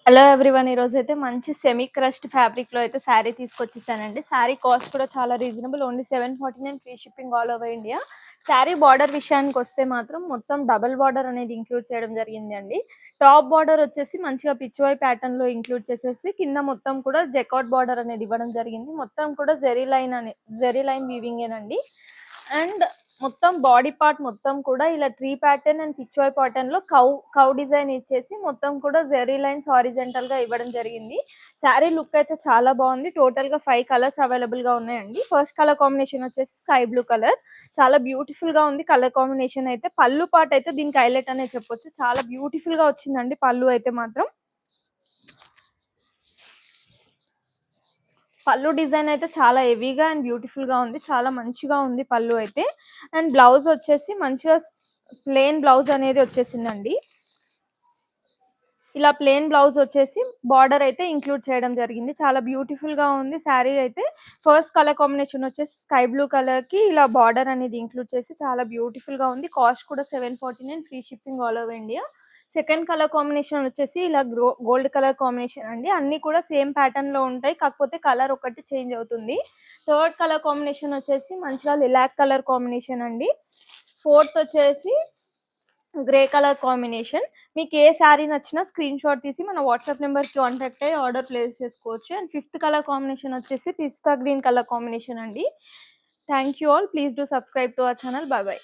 Hello everyone. ఈరోజైతే మంచి semi crushed ఫ్యాబ్రిక్‌లో అయితే శారీ తీసుకొచ్చేసానండి. శారీ కాస్ట్ కూడా చాలా reasonable. Only 749 free shipping all over India. Sari border విషయానికొస్తే మాత్రం మొత్తం డబుల్ బార్డర్ అనేది ఇంక్లూడ్ చేయడం జరిగిందండి. టాప్ బార్డర్ వచ్చేసి మంచిగా పిచ్‌వై ప్యాటర్న్‌లో ఇంక్లూడ్ చేసేసి కింద మొత్తం కూడా జకార్డ్ బార్డర్ అనేది ఇవ్వడం జరిగింది. మొత్తం కూడా జెరీ లైన్ వీవింగేనండి. అండ్ మొత్తం బాడీ పార్ట్ మొత్తం కూడా ఇలా ట్రీ ప్యాటర్న్ అండ్ పిచ్‌వై ప్యాటర్న్‌లో కౌ డిజైన్ ఇచ్చేసి మొత్తం కూడా జెరీ లైన్స్ హారిజాంటల్‌గా ఇవ్వడం జరిగింది. శారీ లుక్ అయితే చాలా బాగుంది. టోటల్‌గా 5 కలర్స్ అవైలబుల్‌గా ఉన్నాయండి. ఫస్ట్ కలర్ కాంబినేషన్ వచ్చేసి స్కై బ్లూ కలర్. చాలా బ్యూటిఫుల్‌గా ఉంది కలర్ కాంబినేషన్ అయితే. పళ్ళు పార్ట్ అయితే దీనికి హైలైట్ అనే చెప్పొచ్చు. చాలా బ్యూటిఫుల్‌గా వచ్చిందండి పళ్ళు అయితే మాత్రం. పళ్ళు డిజైన్ అయితే చాలా హెవీగా అండ్ బ్యూటిఫుల్‌గా ఉంది. చాలా మంచిగా ఉంది పళ్ళు అయితే. అండ్ బ్లౌజ్ వచ్చేసి మంచిగా ప్లెయిన్ బ్లౌజ్ అనేది వచ్చేసిందండి. ఇలా ప్లెయిన్ బ్లౌజ్ వచ్చేసి బార్డర్ అయితే ఇంక్లూడ్ చేయడం జరిగింది. చాలా బ్యూటిఫుల్‌గా ఉంది శారీ అయితే. ఫస్ట్ కలర్ కాంబినేషన్ వచ్చేసి స్కై బ్లూ కలర్‌కి ఇలా బార్డర్ అనేది ఇంక్లూడ్ చేసి చాలా బ్యూటిఫుల్‌గా ఉంది. కాస్ట్ కూడా 749 free shipping all over India. Second colour combination వచ్చేసి ఇలా గోల్డ్ కలర్ కాంబినేషన్ అండి. అన్నీ కూడా సేమ్ ప్యాటర్న్‌లో ఉంటాయి. కాకపోతే కలర్ ఒకటి చేంజ్ అవుతుంది. థర్డ్ కలర్ కాంబినేషన్ వచ్చేసి మంచిగా లిలాక్ కలర్ కాంబినేషన్ అండి. ఫోర్త్ వచ్చేసి గ్రే కలర్ కాంబినేషన్. మీకు ఏ శారీ నచ్చినా స్క్రీన్ షాట్ తీసి మన వాట్సాప్ నెంబర్‌కి కాంటాక్ట్ అయ్యి ఆర్డర్ ప్లేస్ చేసుకోవచ్చు. అండ్ ఫిఫ్త్ కలర్ కాంబినేషన్ వచ్చేసి పిస్తా గ్రీన్ కలర్ కాంబినేషన్ అండి. Thank you all. Please do subscribe to our channel. By by.